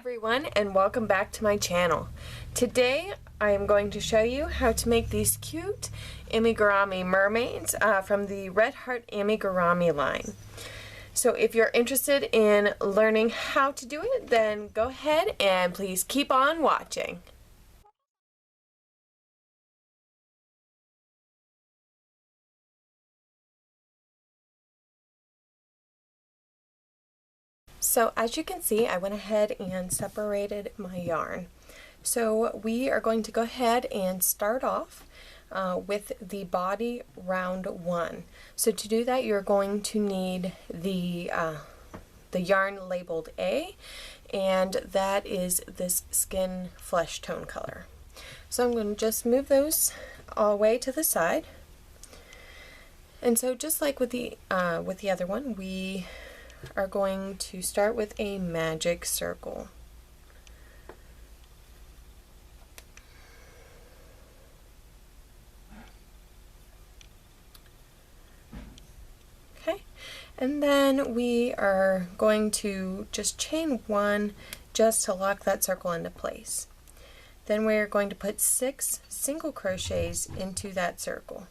everyone, and welcome back to my channel. Today I am going to show you how to make these cute Amigurumi mermaids from the Red Heart Amigurumi line. So if you're interested in learning how to do it, then go ahead and please keep on watching. So as you can see, I went ahead and separated my yarn. So we are going to go ahead and start off with the body round 1. So to do that, you're going to need the yarn labeled A, and that is this skin flesh tone color. So I'm going to just move those all the way to the side. And so just like with the other one, we are going to start with a magic circle. Okay, and then we are going to just chain 1 just to lock that circle into place. Then we're going to put 6 single crochets into that circle.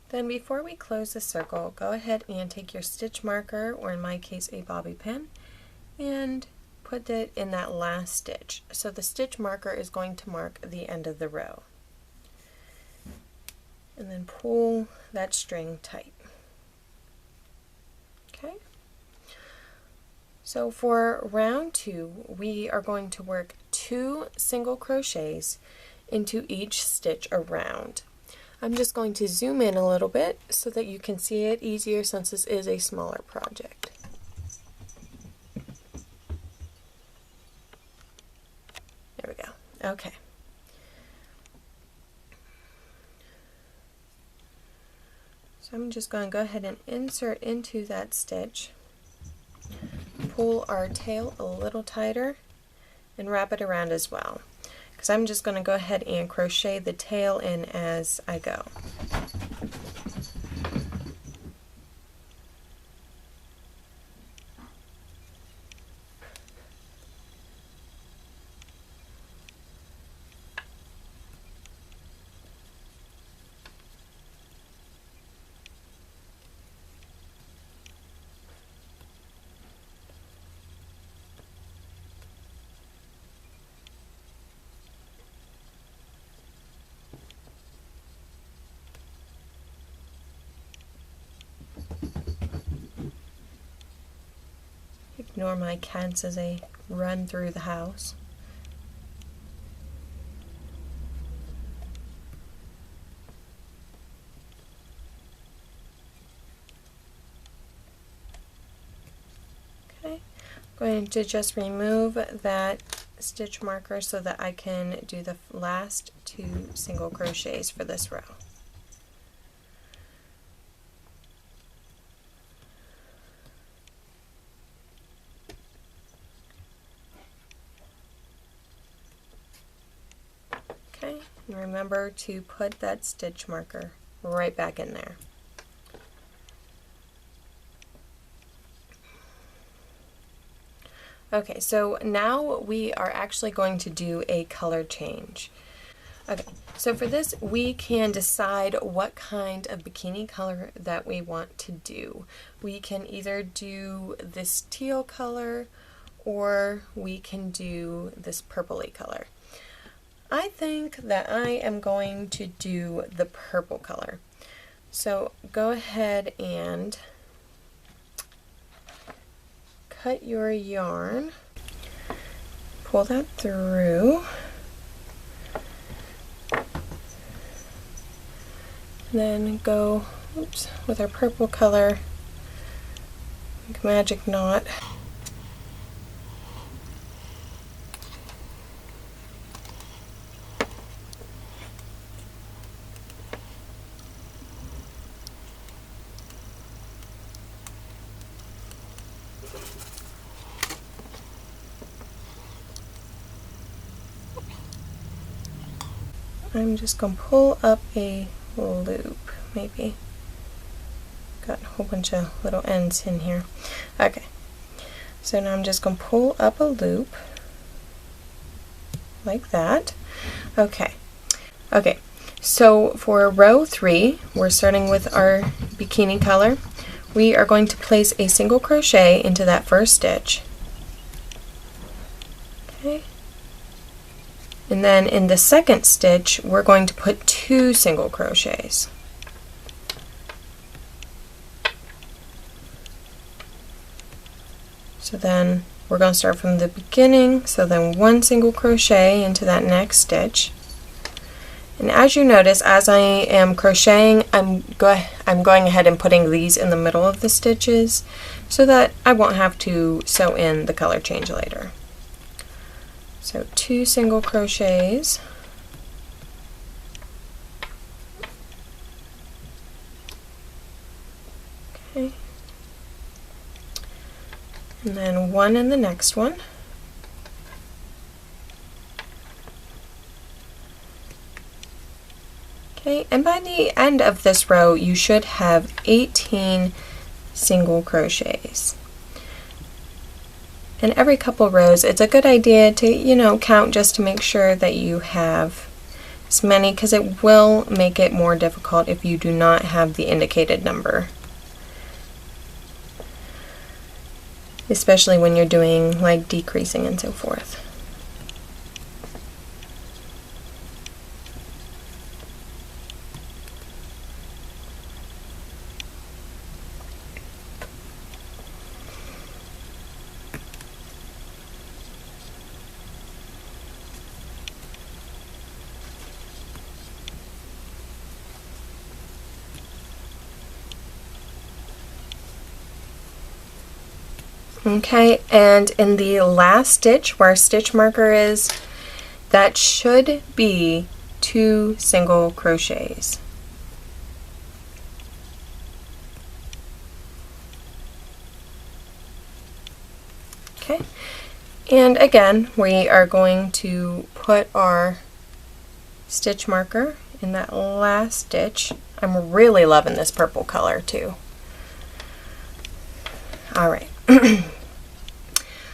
Then before we close the circle, go ahead and take your stitch marker, or in my case a bobby pin, and put it in that last stitch. So the stitch marker is going to mark the end of the row. And then pull that string tight. Okay? So for round 2, we are going to work 2 single crochets into each stitch around. I'm just going to zoom in a little bit so that you can see it easier since this is a smaller project. There we go. Okay. So I'm just going to go ahead and insert into that stitch, pull our tail a little tighter, and wrap it around as well. Because I'm just going to go ahead and crochet the tail in as I go. Ignore my cats as they run through the house. Okay, I'm going to just remove that stitch marker so that I can do the last 2 single crochets for this row. Okay, and remember to put that stitch marker right back in there. Okay, so now we are actually going to do a color change. Okay, so for this we can decide what kind of bikini color that we want to do. We can either do this teal color or we can do this purpley color. I think that I am going to do the purple color. So go ahead and cut your yarn, pull that through, then go with our purple color, make a magic knot. I'm just going to pull up a loop, maybe. Got a whole bunch of little ends in here. Okay, so now I'm just going to pull up a loop like that. Okay, so for row 3, we're starting with our bikini color. We are going to place a single crochet into that first stitch. Okay. And then in the second stitch, we're going to put 2 single crochets. So then we're going to start from the beginning, so then 1 single crochet into that next stitch. And as you notice, as I am crocheting, I'm going ahead and putting these in the middle of the stitches so that I won't have to sew in the color change later. So 2 single crochets. Okay. And then 1 in the next one. Okay, and by the end of this row, you should have 18 single crochets. And every couple rows, it's a good idea to, count just to make sure that you have as many, because it will make it more difficult if you do not have the indicated number. Especially when you're doing like decreasing and so forth. Okay, and in the last stitch where our stitch marker is, that should be 2 single crochets. Okay, and again, we are going to put our stitch marker in that last stitch. I'm really loving this purple color too. All right.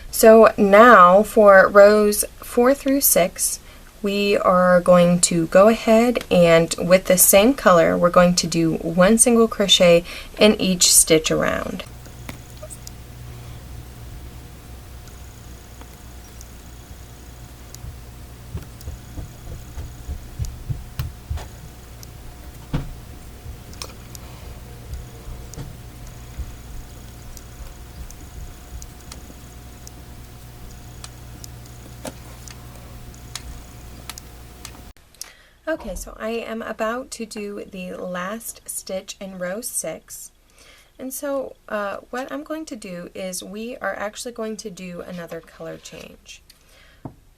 So now for rows 4 through 6, we are going to go ahead and with the same color, we're going to do 1 single crochet in each stitch around. Okay, so I am about to do the last stitch in row 6. And so what I'm going to do is we are actually going to do another color change.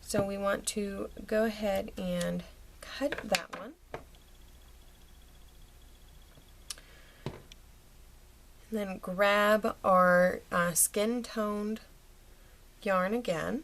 So we want to go ahead and cut that one. And then grab our skin toned yarn again.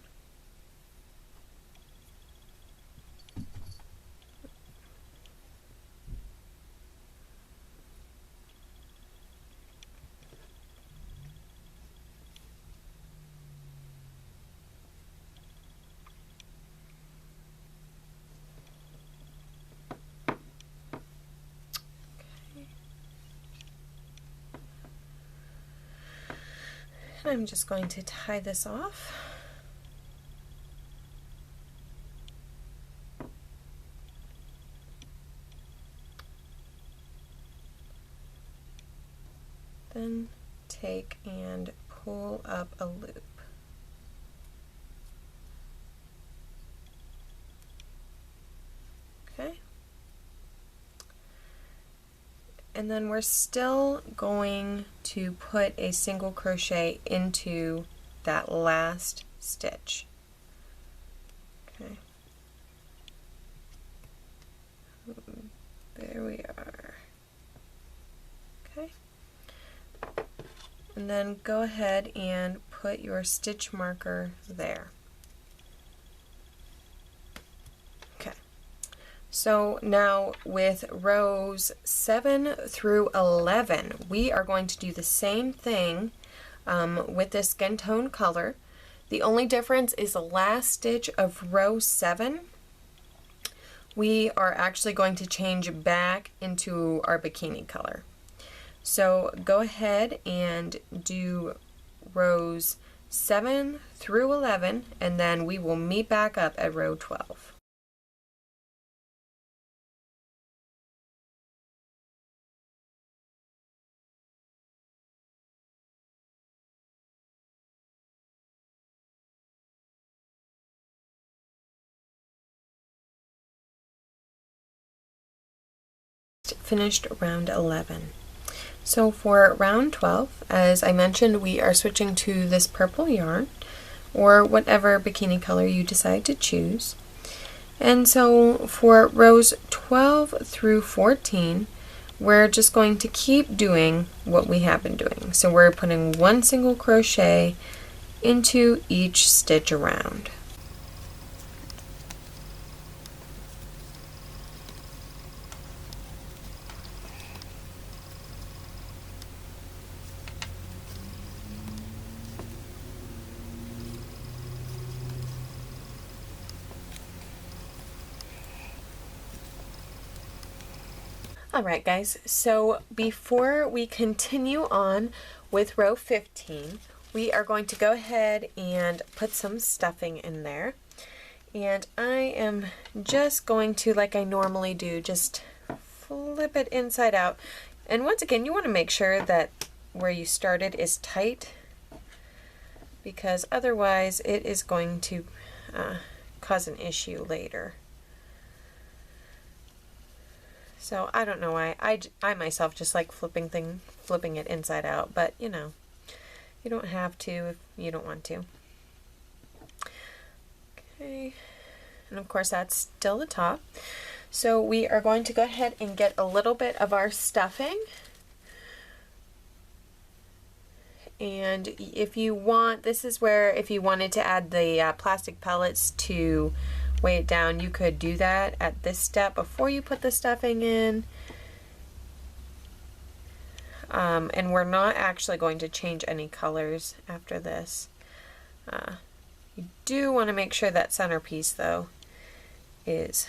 I'm just going to tie this off. Then take and pull up a loop. Okay. And then we're still going to put a single crochet into that last stitch. Okay. There we are. Okay. And then go ahead and put your stitch marker there. Okay. So now with rows 7 through 11, we are going to do the same thing with this skin tone color. The only difference is the last stitch of row 7. We are actually going to change back into our bikini color. So go ahead and do rows 7 through 11, and then we will meet back up at row 12. Finished round 11. So for round 12, as I mentioned, we are switching to this purple yarn, or whatever bikini color you decide to choose. And so for rows 12 through 14, we're just going to keep doing what we have been doing. So we're putting one single crochet into each stitch around. Alright guys, so before we continue on with row 15, we are going to go ahead and put some stuffing in there. And I am just going to, like I normally do, just flip it inside out. And once again, you want to make sure that where you started is tight, because otherwise it is going to cause an issue later. So I don't know why I myself just like flipping it inside out, but you know, you don't have to if you don't want to. Okay, and of course that's still the top. So we are going to go ahead and get a little bit of our stuffing. And if you want, this is where if you wanted to add the plastic pellets to weigh it down, you could do that at this step before you put the stuffing in. And we're not actually going to change any colors after this. You do want to make sure that centerpiece though is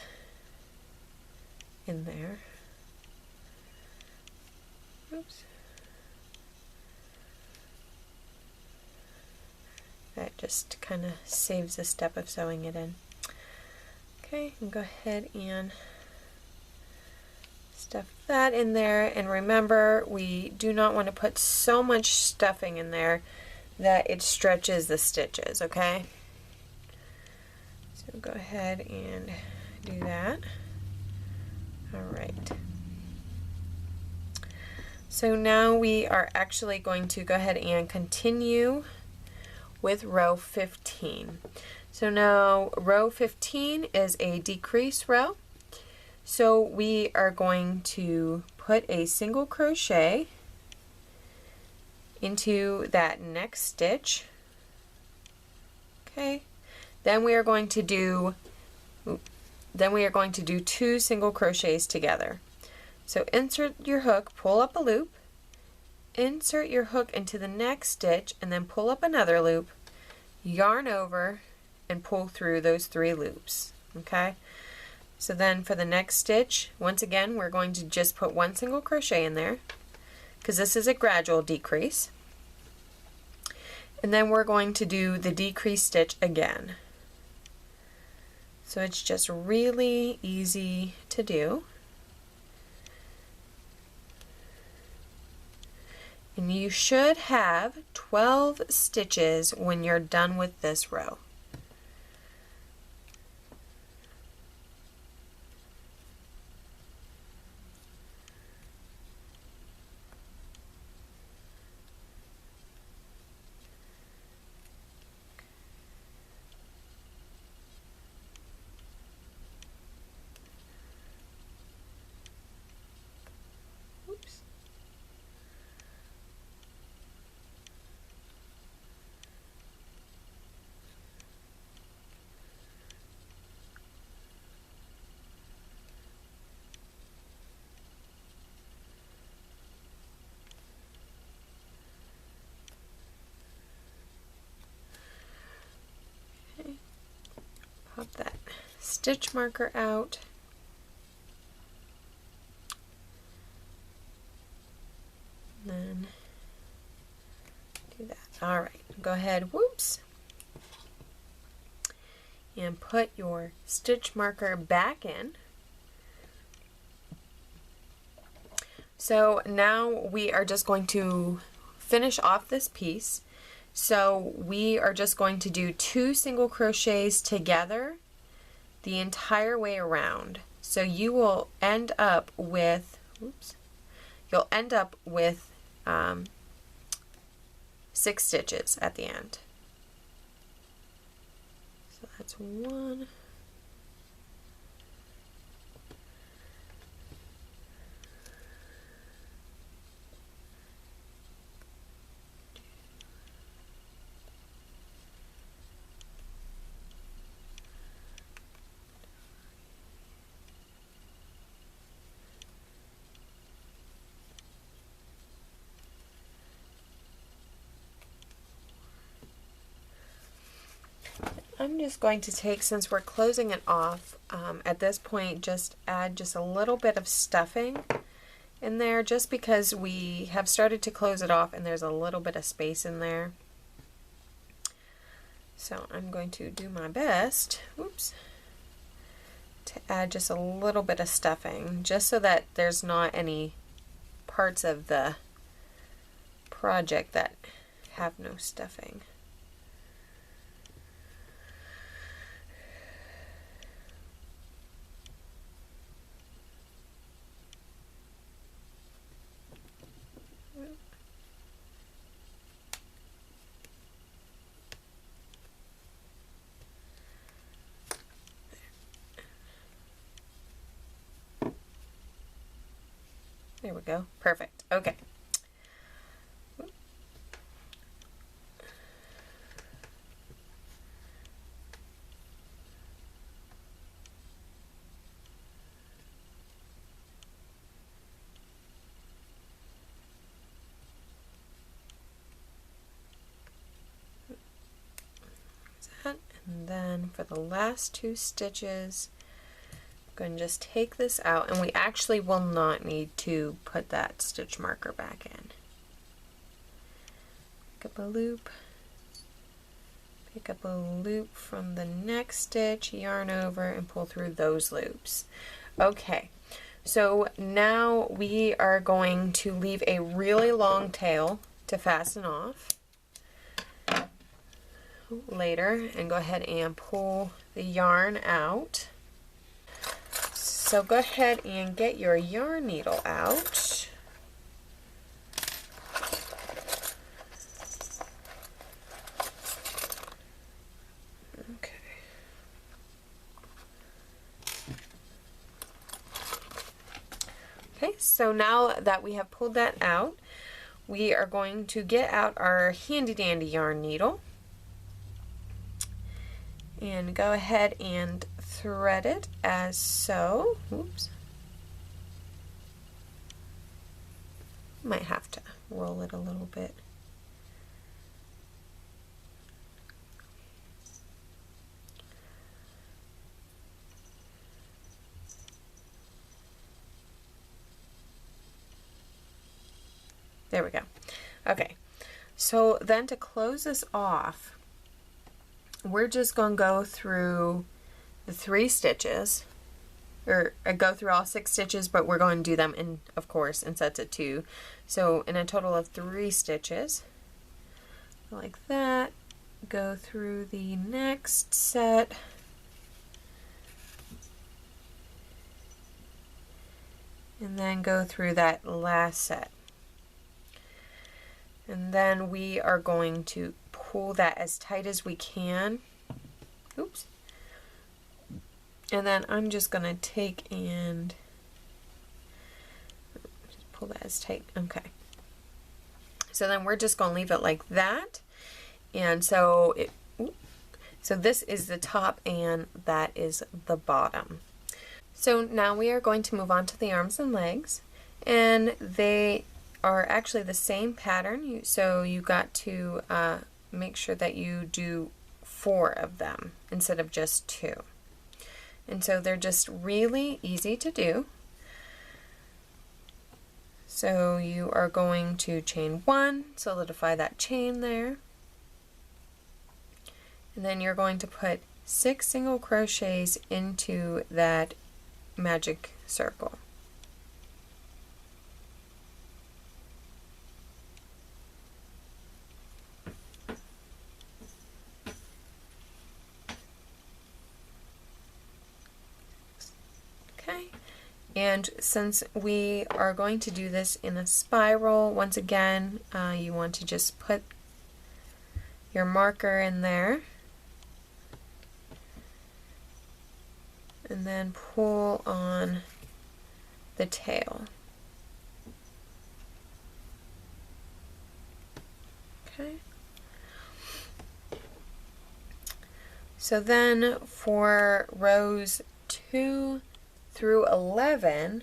in there. Oops. That just kind of saves a step of sewing it in. Okay, and go ahead and stuff that in there, and remember we do not want to put so much stuffing in there that it stretches the stitches, okay? So go ahead and do that. Alright. So now we are actually going to go ahead and continue with row 15. So now row 15 is a decrease row. So we are going to put a single crochet into that next stitch. Okay. Then we are going to do two single crochets together. So insert your hook, pull up a loop, insert your hook into the next stitch, and then pull up another loop, yarn over, and pull through those 3 loops. Okay, so then for the next stitch, once again we're going to just put one single crochet in there because this is a gradual decrease, and then we're going to do the decrease stitch again. So it's just really easy to do, and you should have 12 stitches when you're done with this row. stitch marker out. Then do that. All right, go ahead, whoops, and put your stitch marker back in. So now we are just going to finish off this piece. So we are just going to do 2 single crochets together the entire way around. So you will end up with, oops, you'll end up with 6 stitches at the end. So that's 1. I'm just going to take, since we're closing it off, at this point just add just a little bit of stuffing in there, just because we have started to close it off and there's a little bit of space in there. So I'm going to do my best, oops, to add just a little bit of stuffing, just so that there's not any parts of the project that have no stuffing. There we go. Perfect. Okay. And then for the last 2 stitches, I'm going to just take this out, and we actually will not need to put that stitch marker back in. Pick up a loop, pick up a loop from the next stitch, yarn over, and pull through those loops. Okay, so now we are going to leave a really long tail to fasten off later, and go ahead and pull the yarn out. So go ahead and get your yarn needle out. Okay. Okay, so now that we have pulled that out, we are going to get out our handy dandy yarn needle and go ahead and thread it as so. Oops. Might have to roll it a little bit. There we go. Okay, so then to close this off, we're just going to go through the 3 stitches, or go through all 6 stitches, but we're going to do them in, of course, in sets of 2. So in a total of 3 stitches, like that, go through the next set, and then go through that last set. And then we are going to pull that as tight as we can. Oops. And then I'm just going to take and just pull that as tight. Okay. So then we're just going to leave it like that. And so so this is the top and that is the bottom. So now we are going to move on to the arms and legs, and they are actually the same pattern. So you got to make sure that you do 4 of them instead of just 2. And so they're just really easy to do. So you are going to chain 1, solidify that chain there. And then you're going to put 6 single crochets into that magic circle. Okay, and since we are going to do this in a spiral, once again, you want to just put your marker in there and then pull on the tail. Okay. So then for rows 2 through 11,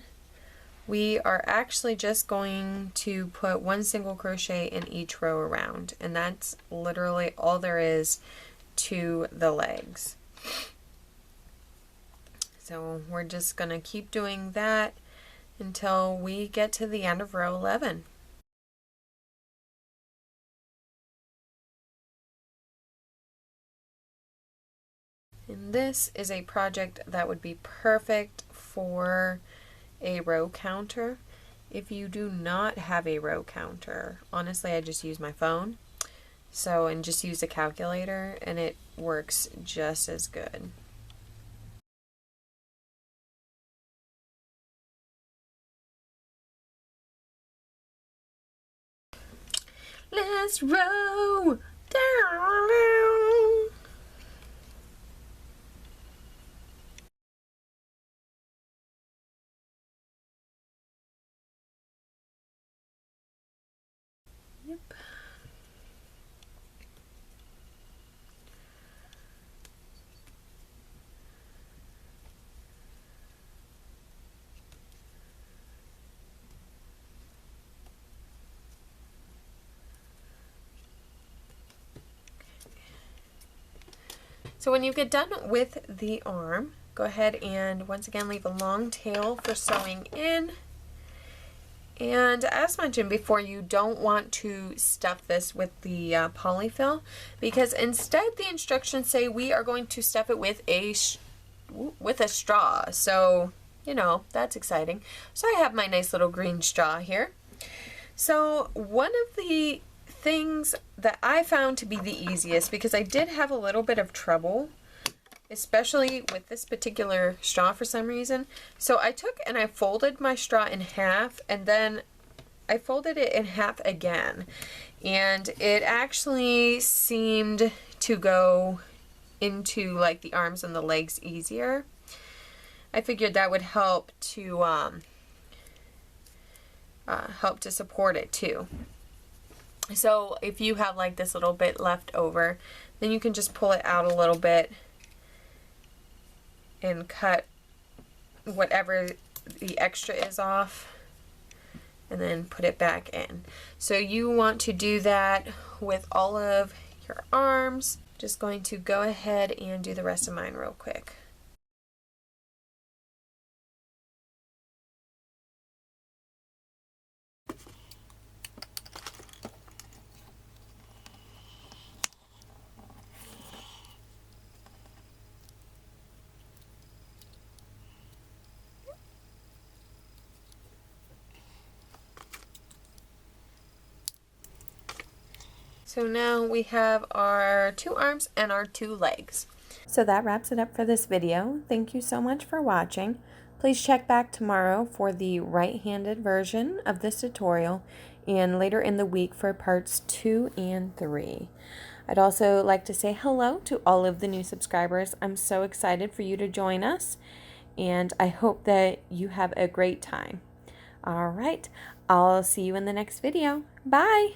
we are actually just going to put 1 single crochet in each row around, and that's literally all there is to the legs. So we're just going to keep doing that until we get to the end of row 11. And this is a project that would be perfect for a row counter. If you do not have a row counter, honestly, I just use my phone. And just use a calculator and it works just as good. Let's row down. Yep. So when you get done with the arm, go ahead and once again leave a long tail for sewing in. And as mentioned before, you don't want to stuff this with the polyfill, because instead the instructions say we are going to stuff it with a straw. So, you know, that's exciting. So I have my nice little green straw here. So one of the things that I found to be the easiest, because I did have a little bit of trouble, especially with this particular straw for some reason. So I took and I folded my straw in half, and then I folded it in half again, and it actually seemed to go into like the arms and the legs easier. I figured that would help to support it too. So if you have like this little bit left over, then you can just pull it out a little bit and cut whatever the extra is off and then put it back in. So you want to do that with all of your arms. Just going to go ahead and do the rest of mine real quick. So now we have our 2 arms and our 2 legs. So that wraps it up for this video. Thank you so much for watching. Please check back tomorrow for the right-handed version of this tutorial and later in the week for parts 2 and 3. I'd also like to say hello to all of the new subscribers. I'm so excited for you to join us, and I hope that you have a great time. All right, I'll see you in the next video. Bye!